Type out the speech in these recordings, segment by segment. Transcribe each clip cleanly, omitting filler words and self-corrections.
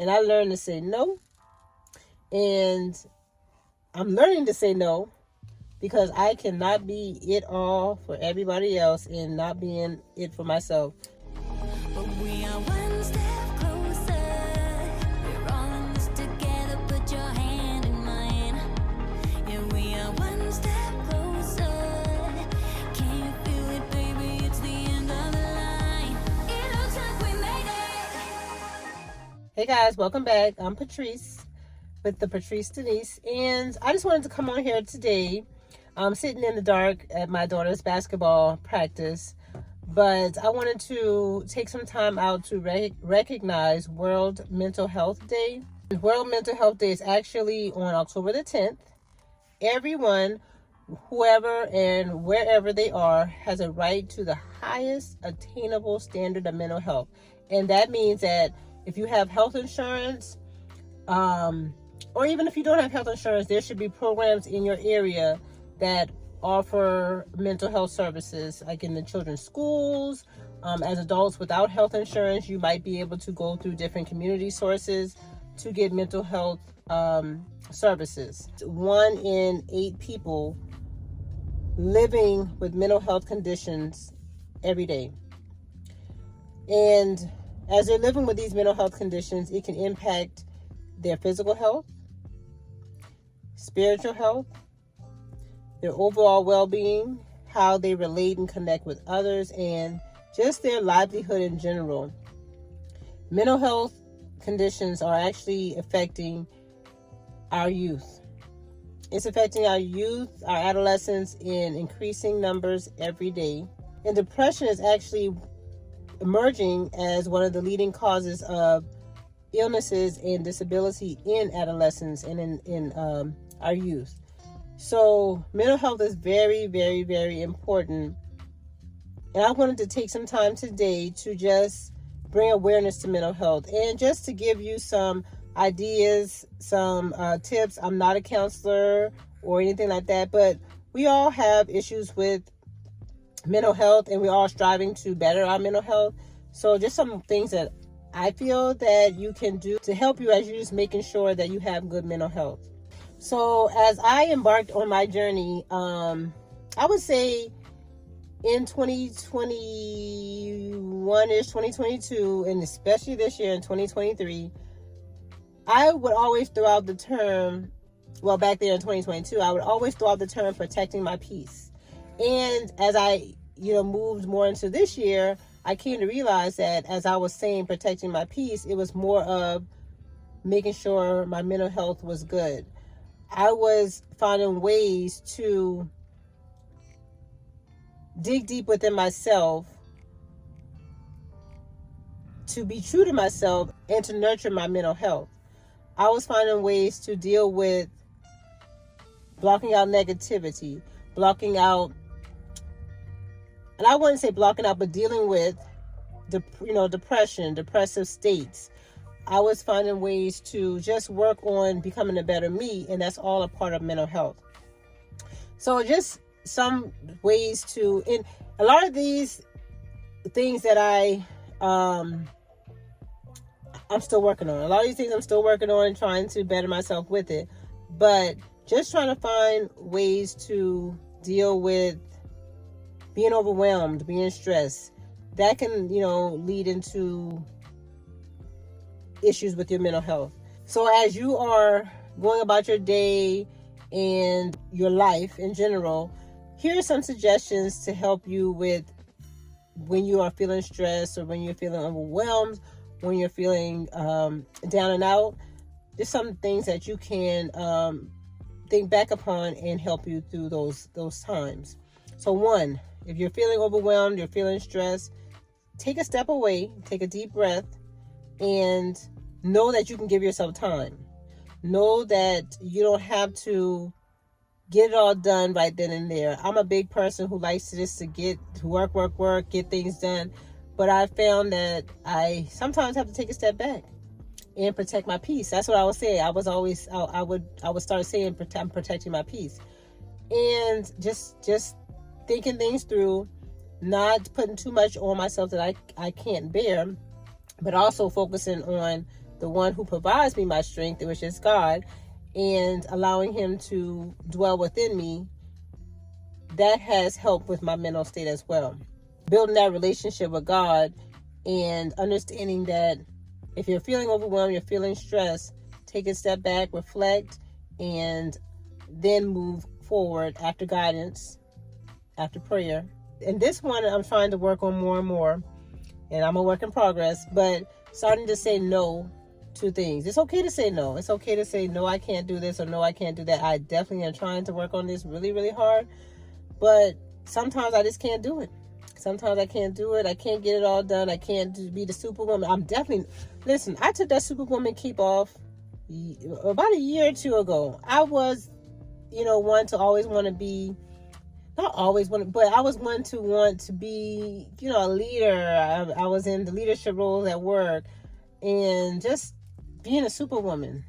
And I learned to say no. And I'm learning to say no because I cannot be it all for everybody else and not being it for myself. But we are one step closer. We're all in this together. Put your hand in mine. Yeah, we are one step closer. Can you feel it, baby? It's the end of the line. It looks like we made it. Hey guys, welcome back. I'm Patrice with The.Patrice.Denise, and I just wanted to come on here today. I'm sitting in the dark at my daughter's basketball practice, but I wanted to take some time out to recognize World Mental Health Day. World Mental Health Day is actually on October the 10th. Everyone, whoever and wherever they are, has a right to the highest attainable standard of mental health. And that means that if you have health insurance, or even if you don't have health insurance, there should be programs in your area that offer mental health services, like in the children's schools. As adults without health insurance, you might be able to go through different community sources to get mental health services. 1 in 8 people living with mental health conditions every day. And as they're living with these mental health conditions, it can impact their physical health, spiritual health, their overall well-being, how they relate and connect with others, and just their livelihood in general. Mental health conditions are actually affecting our youth. It's affecting our youth, our adolescents, in increasing numbers every day. And depression is actually emerging as one of the leading causes of illnesses and disability in adolescents and in our youth. So mental health is very, very, very important. And I wanted to take some time today to just bring awareness to mental health and just to give you some ideas, some tips. I'm not a counselor or anything like that, but we all have issues with mental health and we're all striving to better our mental health. So just some things that I feel that you can do to help you as you're just making sure that you have good mental health. So as I embarked on my journey, I would say in 2021-ish, 2022, and especially this year in 2023, I would always throw out the term, well, back there in 2022, I would always throw out the term protecting my peace. And as I, moved more into this year, I came to realize that as I was saying protecting my peace, it was more of making sure my mental health was good. I was finding ways to dig deep within myself, to be true to myself, and to nurture my mental health. I was finding ways to deal with blocking out negativity, blocking out, and I wouldn't say blocking out, but dealing with depression, depressive states. I was finding ways to just work on becoming a better me, and that's all a part of mental health. So just some ways to, and a lot of these things that I'm still working on. A lot of these things I'm still working on and trying to better myself with it. But just trying to find ways to deal with being overwhelmed, being stressed. That can, lead into issues with your mental health. So as you are going about your day and your life in general, here are some suggestions to help you with when you are feeling stressed or when you're feeling overwhelmed, when you're feeling down and out. There's some things that you can think back upon and help you through those times. So 1, if you're feeling overwhelmed, you're feeling stressed, take a step away, take a deep breath, and know that you can give yourself time. Know that you don't have to get it all done right then and there. I'm a big person who likes to get to work, get things done. But I found that I sometimes have to take a step back and protect my peace. That's what I would say. I would start saying I'm protecting my peace. And just thinking things through, not putting too much on myself that I can't bear, but also focusing on the one who provides me my strength, which is God, and allowing him to dwell within me, that has helped with my mental state as well. Building that relationship with God and understanding that if you're feeling overwhelmed, you're feeling stressed, take a step back, reflect, and then move forward after guidance, after prayer. And this one I'm trying to work on more and more, and I'm a work in progress, but starting to say no to things. It's okay to say no. It's okay to say, no, I can't do this, or no, I can't do that. I definitely am trying to work on this really, really hard, but sometimes I just can't do it. Sometimes I can't do it. I can't get it all done. I can't be the superwoman. Listen, I took that superwoman keep off about a year or two ago. I was, one to always want to be, not always want, but I was one to want to be, a leader. I was in the leadership roles at work, and just being a superwoman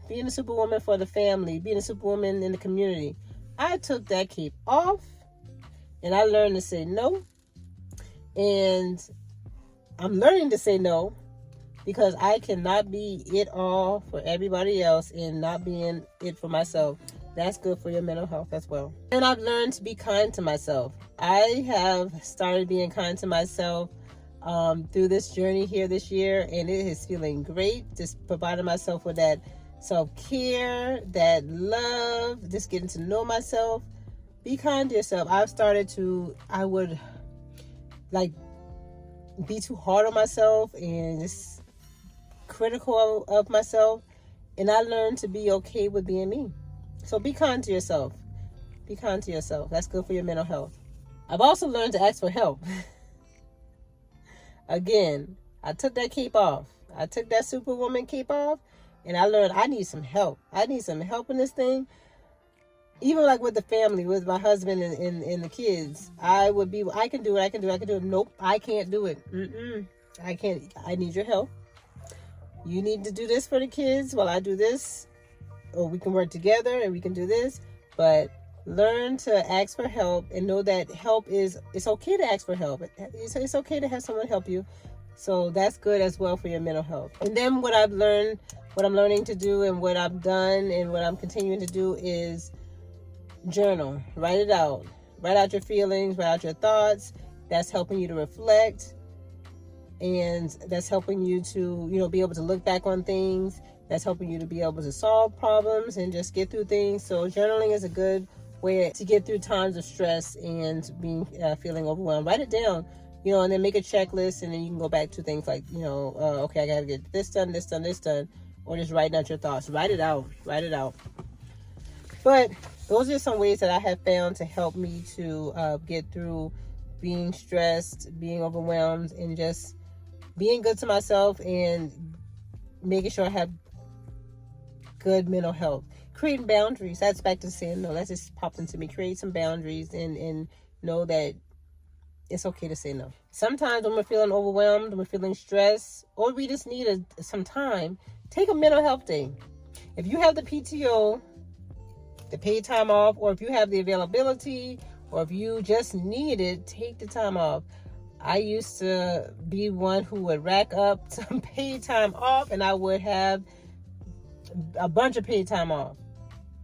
for the family, being a superwoman in the community. I took that cape off, and I learned to say no. And I'm learning to say no, because I cannot be it all for everybody else and not being it for myself. That's good for your mental health as well. And I've learned to be kind to myself. I have started being kind to myself through this journey here this year, and it is feeling great. Just providing myself with that self-care, that love, just getting to know myself. Be kind to yourself. I would be too hard on myself and just critical of myself, and I learned to be okay with being me. So be kind to yourself. Be kind to yourself. That's good for your mental health. I've also learned to ask for help. Again, I took that cape off. I took that superwoman cape off, and I learned I need some help. I need some help in this thing. Even like with the family, with my husband and the kids, I can do it. Nope, I can't do it. I can't. I need your help. You need to do this for the kids while I do this, or we can work together and we can do this. But learn to ask for help and know that it's okay to ask for help. It's okay to have someone help you. So that's good as well for your mental health. And then what I'm learning to do, and what I've done and what I'm continuing to do is journal. Write it out. Write out your feelings, write out your thoughts. That's helping you to reflect, and that's helping you to, be able to look back on things. That's helping you to be able to solve problems and just get through things. So journaling is a good way to get through times of stress and feeling overwhelmed. Write it down, and then make a checklist, and then you can go back to things like, okay, I got to get this done, or just writing out your thoughts. Write it out. But those are some ways that I have found to help me to get through being stressed, being overwhelmed, and just being good to myself and making sure I have good mental health. Creating boundaries. That's back to saying no. That just popped into me. Create some boundaries and know that it's okay to say no. Sometimes when we're feeling overwhelmed, when we're feeling stressed, or we just need some time, take a mental health day. If you have the PTO, the paid time off, or if you have the availability, or if you just need it, take the time off. I used to be one who would rack up some paid time off, and I would have a bunch of paid time off.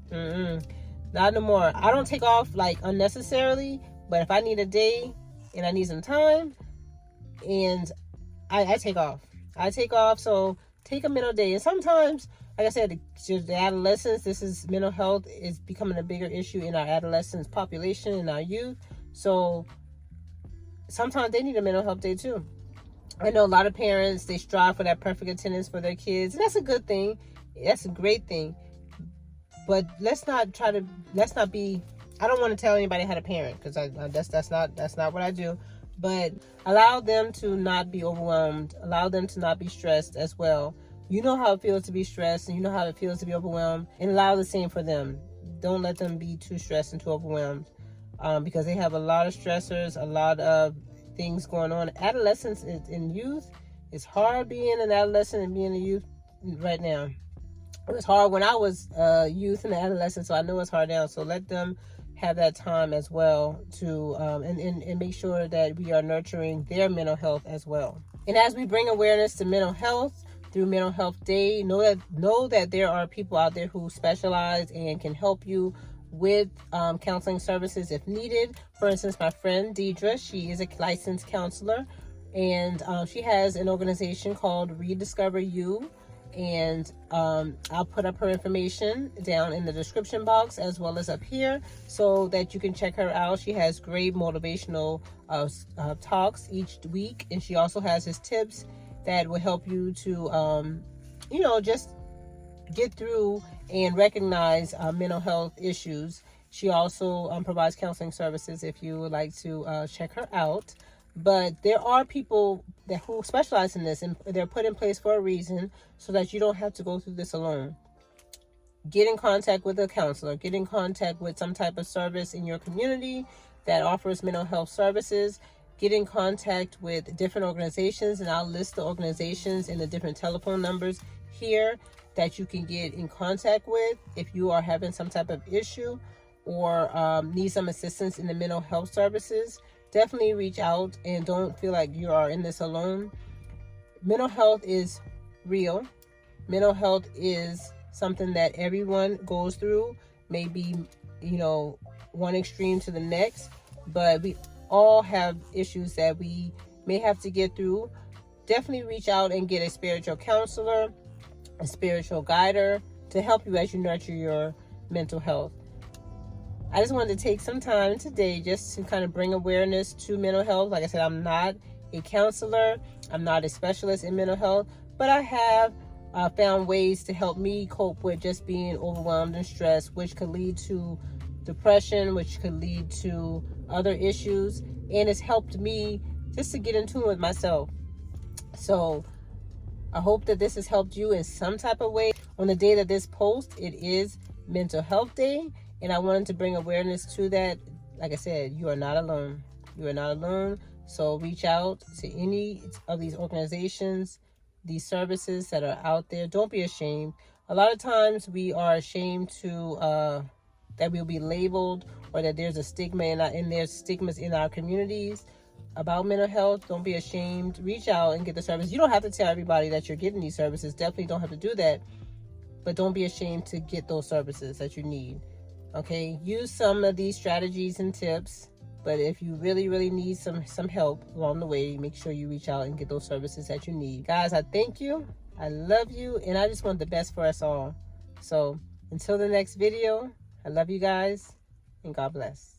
Not no more. I don't take off unnecessarily, but if I need a day and I need some time, and I take off. So take a mental day. And sometimes, like I said, the adolescents, mental health is becoming a bigger issue in our adolescent population, in our youth. So sometimes they need a mental health day too. I know a lot of parents, they strive for that perfect attendance for their kids, and that's a good thing. That's a great thing. But let's not be, I don't want to tell anybody how to parent, because that's not what I do. But allow them to not be overwhelmed. Allow them to not be stressed as well. You know how it feels to be stressed, and you know how it feels to be overwhelmed, and allow the same for them. Don't let them be too stressed and too overwhelmed, because they have a lot of stressors, a lot of things going on. Adolescence and youth, it's hard being an adolescent and being a youth right now. It was hard when I was youth and adolescent, so I know it's hard now. So let them have that time as well to and make sure that we are nurturing their mental health as well. And as we bring awareness to mental health, through Mental Health Day. Know that there are people out there who specialize and can help you with counseling services if needed. For instance, my friend Deidre, she is a licensed counselor, and she has an organization called Rediscover You. And I'll put up her information down in the description box as well as up here so that you can check her out. She has great motivational talks each week, and she also has his tips that will help you to just get through and recognize mental health issues. She also provides counseling services if you would like to check her out. But there are people who specialize in this, and they're put in place for a reason so that you don't have to go through this alone. Get in contact with a counselor. Get in contact with some type of service in your community that offers mental health services. Get in contact with different organizations, and I'll list the organizations and the different telephone numbers here that you can get in contact with if you are having some type of issue or need some assistance in the mental health services. Definitely reach out and don't feel like you are in this alone. Mental health is real. Mental health is something that everyone goes through, maybe, one extreme to the next, but we all have issues that we may have to get through. Definitely reach out and get a spiritual counselor, a spiritual guider to help you as you nurture your mental health. I just wanted to take some time today just to kind of bring awareness to mental health. Like I said, I'm not a counselor. I'm not a specialist in mental health, but I have found ways to help me cope with just being overwhelmed and stressed, which could lead to depression, which could lead to other issues. And it's helped me just to get in tune with myself. So I hope that this has helped you in some type of way. On the day that this post, it is Mental Health Day. And I wanted to bring awareness to that. Like I said, you are not alone. You are not alone. So reach out to any of these organizations, these services that are out there. Don't be ashamed. A lot of times we are ashamed to that we'll be labeled or that there's a stigma and there's stigmas in our communities about mental health. Don't be ashamed. Reach out and get the service. You don't have to tell everybody that you're getting these services. Definitely don't have to do that. But don't be ashamed to get those services that you need. Okay, use some of these strategies and tips, but if you really, really need some help along the way, make sure you reach out and get those services that you need. Guys, I thank you. I love you, and I just want the best for us all. So until the next video, I love you guys, and God bless.